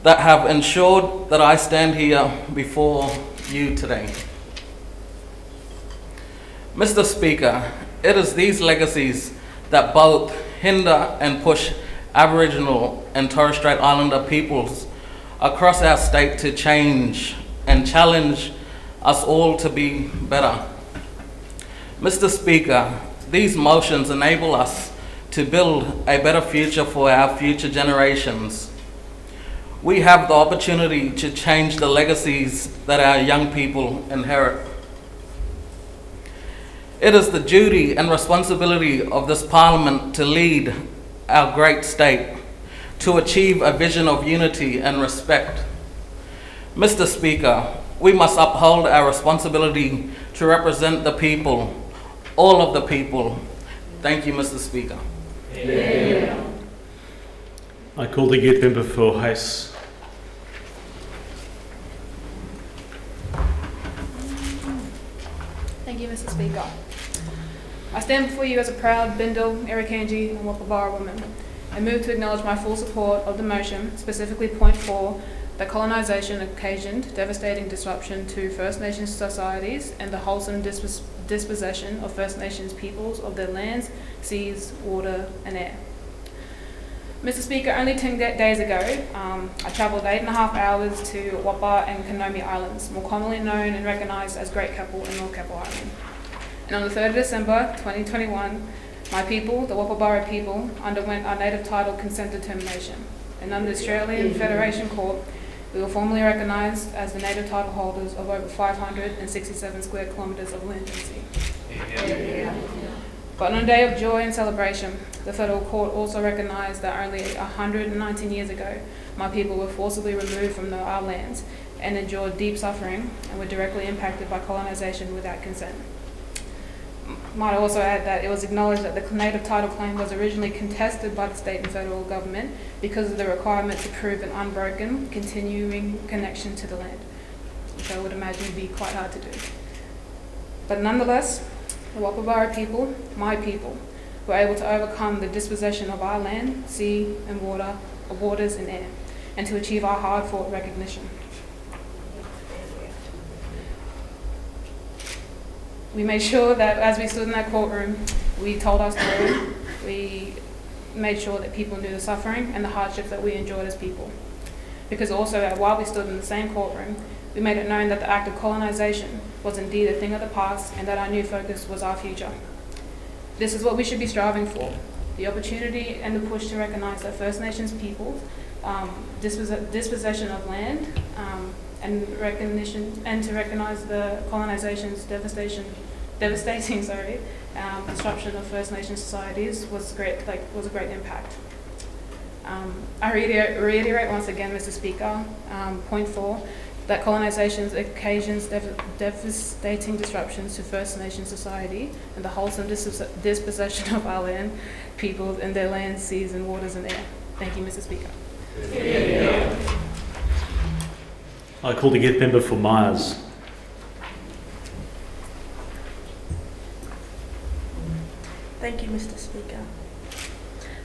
that have ensured that I stand here before you today. Mr. Speaker, it is these legacies that both hinder and push Aboriginal and Torres Strait Islander peoples across our state to change and challenge us all to be better. Mr. Speaker, these motions enable us to build a better future for our future generations. We have the opportunity to change the legacies that our young people inherit. It is the duty and responsibility of this Parliament to lead our great state to achieve a vision of unity and respect. Mr. Speaker, we must uphold our responsibility to represent the people, all of the people. Thank you, Mr. Speaker. Yeah. I call the youth member for Hayes. Thank you, Mr. Speaker. I stand before you as a proud Bindal, Irukandji and Wapabara woman. I move to acknowledge my full support of the motion, specifically point 4, that colonisation occasioned devastating disruption to First Nations societies and the wholesome dispossession of First Nations peoples of their lands, seas, water and air. Mr. Speaker, only 10 days ago, I travelled 8.5 hours to Wapa and Kanomi Islands, more commonly known and recognised as Great Keppel and North Keppel Island. And on the 3rd of December 2021, my people, the Wapabara people, underwent our native title consent determination. And under the Australian Federation Court, we were formally recognised as the native title holders of over 567 square kilometres of land and sea. But on a day of joy and celebration, the Federal Court also recognised that only 119 years ago, my people were forcibly removed from our lands and endured deep suffering and were directly impacted by colonisation without consent. Might also add that it was acknowledged that the native title claim was originally contested by the state and federal government because of the requirement to prove an unbroken, continuing connection to the land, which I would imagine would be quite hard to do. But nonetheless, the Wapabara people, my people, were able to overcome the dispossession of our land, sea and waters and air, and to achieve our hard-fought recognition. We made sure that as we stood in that courtroom, we told our story. We made sure that people knew the suffering and the hardships that we endured as people. Because also, while we stood in the same courtroom, we made it known that the act of colonisation was indeed a thing of the past and that our new focus was our future. This is what we should be striving for, the opportunity and the push to recognise that First Nations peoples' dispossession of land and recognition, and to recognise the colonisation's devastating disruption of First Nation societies was a great impact. I reiterate once again, Mr. Speaker, point 4, that colonisation occasions devastating disruptions to First Nation society and the wholesome dispossession of our land, people and their lands, seas and waters and air. Thank you, Mr. Speaker. Yeah. I call the youth member for Myers. Thank you, Mr. Speaker.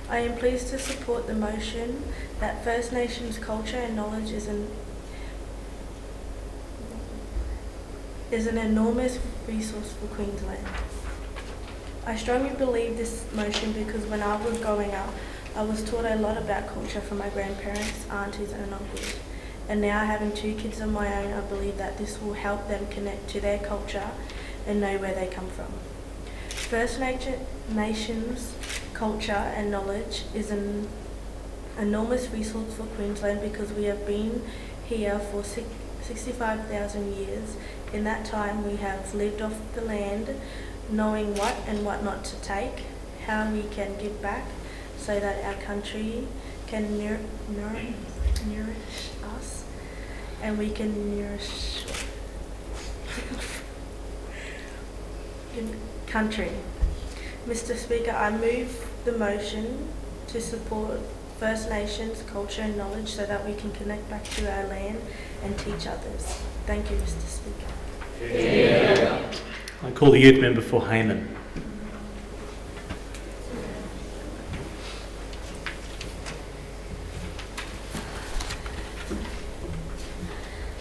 I am pleased to support the motion that First Nations culture and knowledge is an enormous resource for Queensland. I strongly believe this motion because when I was growing up, I was taught a lot about culture from my grandparents, aunties and uncles. And now having 2 kids of my own, I believe that this will help them connect to their culture and know where they come from. First Nations culture and knowledge is an enormous resource for Queensland because we have been here for 65,000 years. In that time we have lived off the land, knowing what and what not to take, how we can give back so that our country can nourish us and we can nourish country. Mr. Speaker, I move the motion to support First Nations culture and knowledge so that we can connect back to our land and teach others. Thank you, Mr. Speaker. Yeah. I call the youth member for Hayman.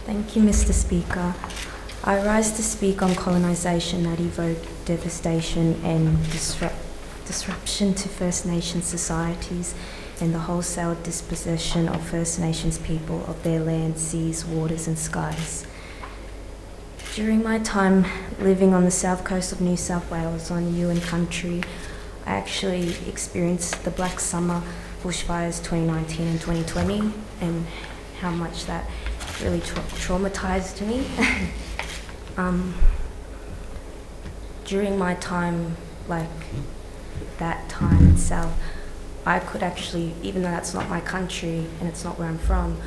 Thank you, Mr. Speaker. I rise to speak on colonisation that evoked devastation and disruption to First Nations societies and the wholesale dispossession of First Nations people of their land, seas, waters and skies. During my time living on the south coast of New South Wales on Yuin country, I actually experienced the Black Summer bushfires 2019 and 2020 and how much that really traumatized me. During my time, like that time itself, I could actually, even though that's not my country and it's not where I'm from,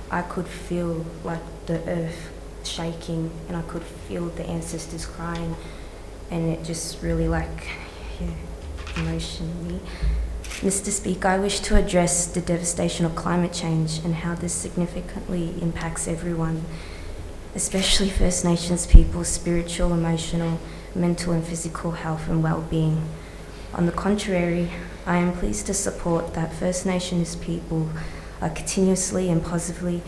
I could feel like the earth shaking and I could feel the ancestors crying, and it just really emotioned me. Mr. Speaker, I wish to address the devastation of climate change and how this significantly impacts everyone, especially First Nations people's spiritual, emotional, mental and physical health and well-being. On the contrary, I am pleased to support that First Nations people are continuously and positively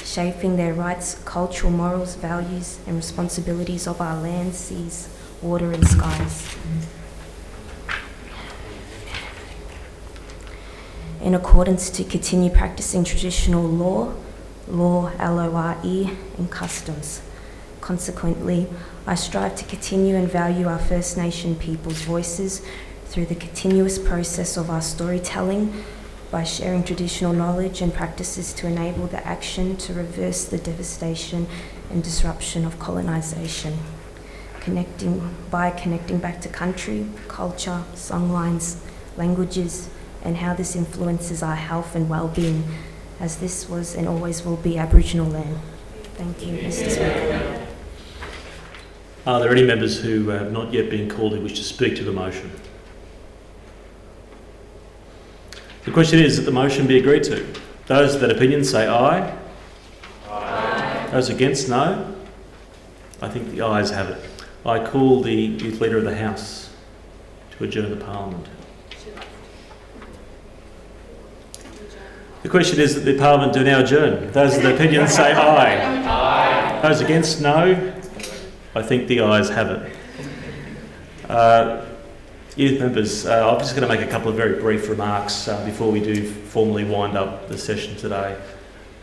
shaping their rights, cultural morals, values and responsibilities of our land, seas, water and skies. In accordance to continue practicing traditional law, L-O-R-E, and customs. Consequently, I strive to continue and value our First Nation people's voices through the continuous process of our storytelling by sharing traditional knowledge and practices to enable the action to reverse the devastation and disruption of colonisation. Connecting back to country, culture, songlines, languages, and how this influences our health and well-being, as this was and always will be Aboriginal land. Thank you, Mr. Speaker. Are there any members who have not yet been called who wish to speak to the motion? The question is that the motion be agreed to. Those of that opinion say aye. Aye. Those against, no. I think the ayes have it. I call the Youth Leader of the House to adjourn the Parliament. The question is that the Parliament do now adjourn. Those of the opinion say aye. Aye. Those against, no. I think the ayes have it. Youth members, I'm just going to make a couple of very brief remarks before we do formally wind up the session today.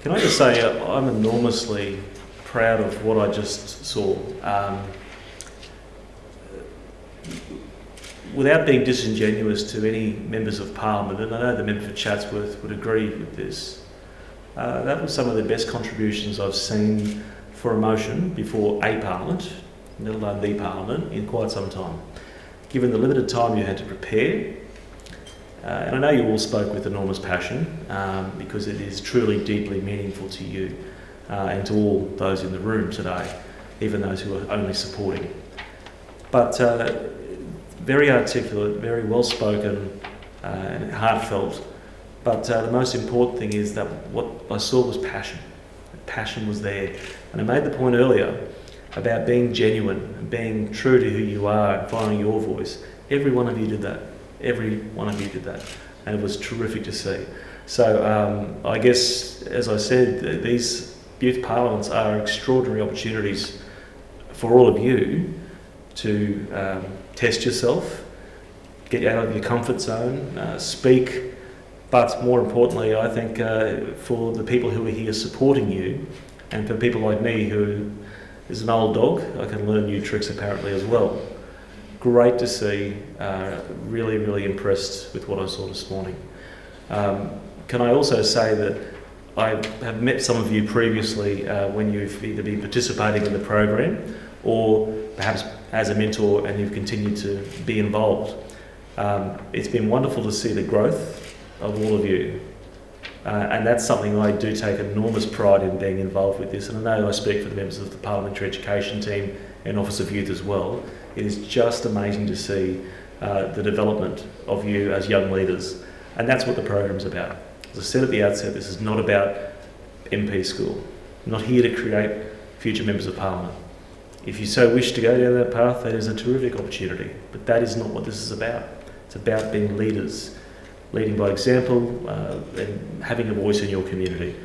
Can I just say I'm enormously proud of what I just saw. Without being disingenuous to any members of Parliament, and I know the member for Chatsworth would agree with this, that was some of the best contributions I've seen for a motion before a Parliament, let alone the Parliament, in quite some time. Given the limited time you had to prepare, and I know you all spoke with enormous passion because it is truly deeply meaningful to you and to all those in the room today, even those who are only supporting. But very articulate, very well spoken and heartfelt. But the most important thing is that what I saw was passion. Passion was there. And I made the point earlier about being genuine and being true to who you are and finding your voice. Every one of you did that. Every one of you did that. And it was terrific to see. So I guess, as I said, these youth parliaments are extraordinary opportunities for all of you to test yourself, get out of your comfort zone, speak, but more importantly, I think for the people who are here supporting you, and for people like me who is an old dog, I can learn new tricks apparently as well. Great to see, really, really impressed with what I saw this morning. Can I also say that I have met some of you previously when you've either been participating in the program or perhaps as a mentor and you've continued to be involved. It's been wonderful to see the growth of all of you. And that's something I do take enormous pride in, being involved with this. And I know I speak for the members of the Parliamentary Education team and Office of Youth as well. It is just amazing to see the development of you as young leaders. And that's what the program's about. As I said at the outset, this is not about MP school. I'm not here to create future members of Parliament. If you so wish to go down that path, that is a terrific opportunity. But that is not what this is about. It's about being leaders, leading by example and having a voice in your community.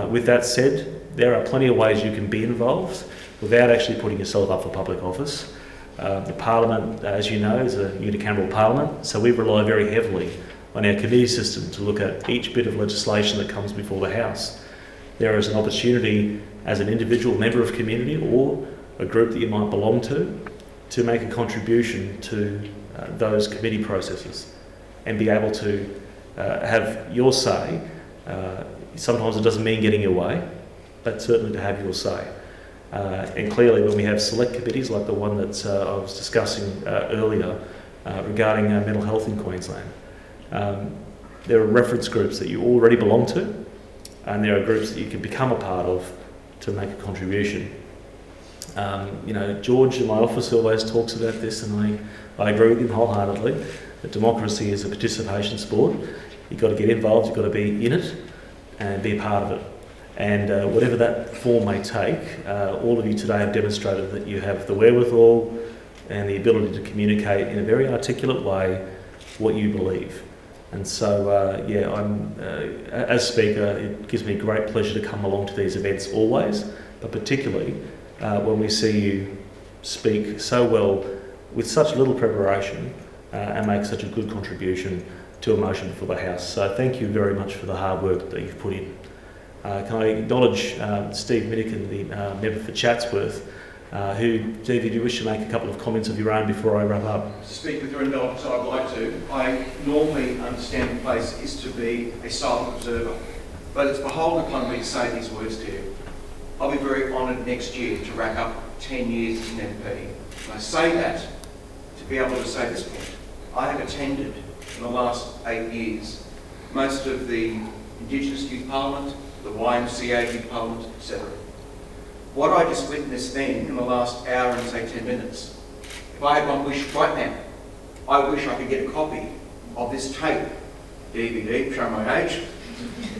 With that said, there are plenty of ways you can be involved without actually putting yourself up for public office. The Parliament, as you know, is a unicameral Parliament, so we rely very heavily on our committee system to look at each bit of legislation that comes before the House. There is an opportunity as an individual member of community or a group that you might belong to make a contribution to those committee processes and be able to have your say. Sometimes it doesn't mean getting your way, but certainly to have your say. And clearly when we have select committees like the one that I was discussing earlier regarding mental health in Queensland, there are reference groups that you already belong to, and there are groups that you can become a part of to make a contribution. George in my office always talks about this, and I agree with him wholeheartedly, that democracy is a participation sport. You've got to get involved, you've got to be in it and be a part of it. And whatever that form may take, all of you today have demonstrated that you have the wherewithal and the ability to communicate in a very articulate way what you believe. And so, as Speaker, it gives me great pleasure to come along to these events always, but particularly when we see you speak so well with such little preparation and make such a good contribution to a motion before the House. So thank you very much for the hard work that you've put in. Can I acknowledge Steve Minikin, the member for Chatsworth, who, Stevie, do you wish to make a couple of comments of your own before I wrap up? To speak with your indulgence, I'd like to. I normally understand the place is to be a silent observer, but it's beholden upon me to say these words to you. I'll be very honoured next year to rack up 10 years as an MP. And I say that to be able to say this point. I have attended, in the last 8 years, most of the Indigenous Youth Parliament, the YMCA Youth Parliament, etc. What I just witnessed then in the last hour and say 10 minutes, if I had one wish right now, I wish I could get a copy of this tape, DVD, show my age.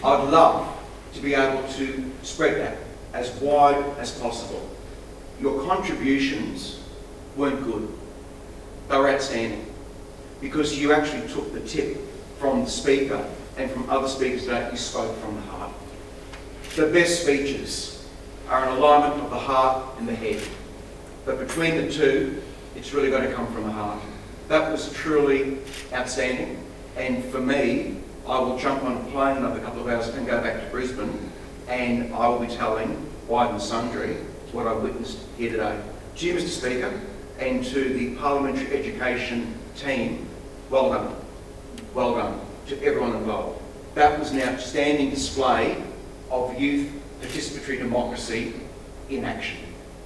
I'd love to be able to spread that as wide as possible. Your contributions weren't good. They were outstanding because you actually took the tip from the Speaker and from other speakers that you spoke from the heart. The best speeches are an alignment of the heart and the head. But between the two, it's really going to come from the heart. That was truly outstanding. And for me, I will jump on a plane another couple of hours and go back to Brisbane, and I will be telling wide and sundry what I witnessed here today. To you, Mr. Speaker, and to the Parliamentary Education team, well done. Well done to everyone involved. That was an outstanding display of youth participatory democracy in action.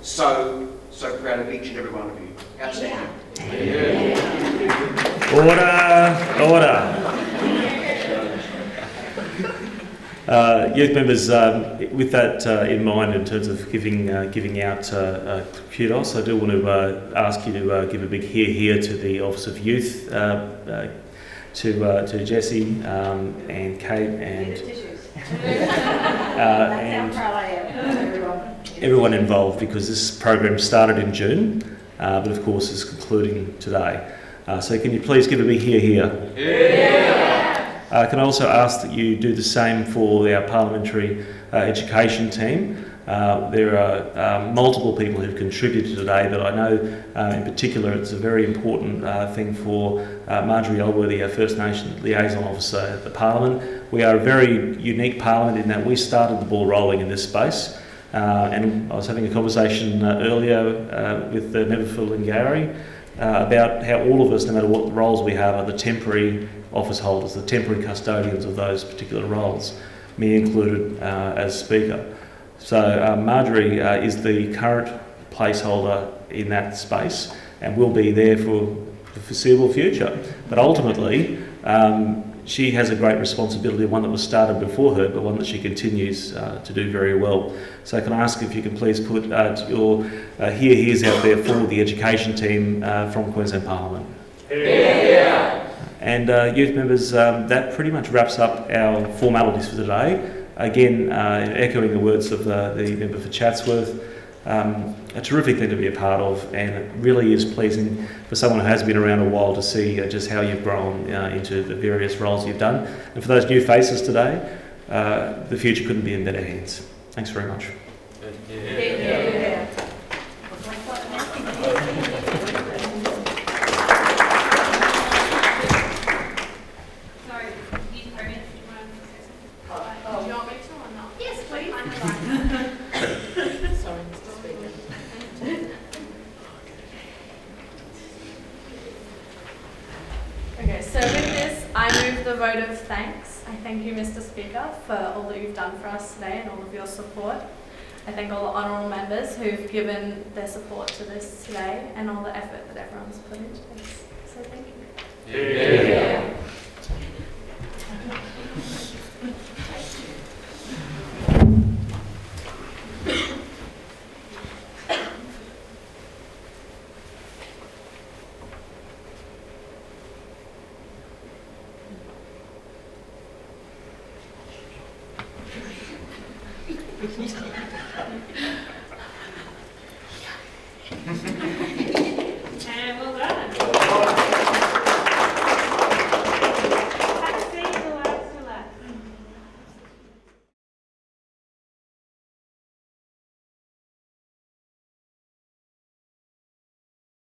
So proud of each and every one of you. Outstanding. Order. Youth members, with that in mind, in terms of giving out kudos, I do want to ask you to give a big hear to the Office of Youth, to Jessie and Kate and everyone involved, because this program started in June, but of course is concluding today. So can you please give a big hear? Yeah. Can I also ask that you do the same for our parliamentary education team? There are multiple people who've contributed today, but I know in particular it's a very important thing for Marjorie Elworthy, our First Nation Liaison Officer at the Parliament. We are a very unique Parliament in that we started the ball rolling in this space. And I was having a conversation earlier with the member for Lingari about how all of us, no matter what roles we have, are the temporary office holders, the temporary custodians of those particular roles, me included as Speaker. So Marjorie is the current placeholder in that space and will be there for the foreseeable future. But ultimately, she has a great responsibility, one that was started before her, but one that she continues to do very well. So can I ask if you can please put your here's out there for the education team from Queensland Parliament. Yeah. And youth members, that pretty much wraps up our formalities for today. Again, echoing the words of the member for Chatsworth, a terrific thing to be a part of, and it really is pleasing for someone who has been around a while to see just how you've grown into the various roles you've done. And for those new faces today, the future couldn't be in better hands. Thanks very much. Okay, so with this, I move the vote of thanks. I thank you, Mr. Speaker, for all that you've done for us today and all of your support. I thank all the honourable members who've given their support to this today and all the effort that everyone's put into this. So thank you. Yeah.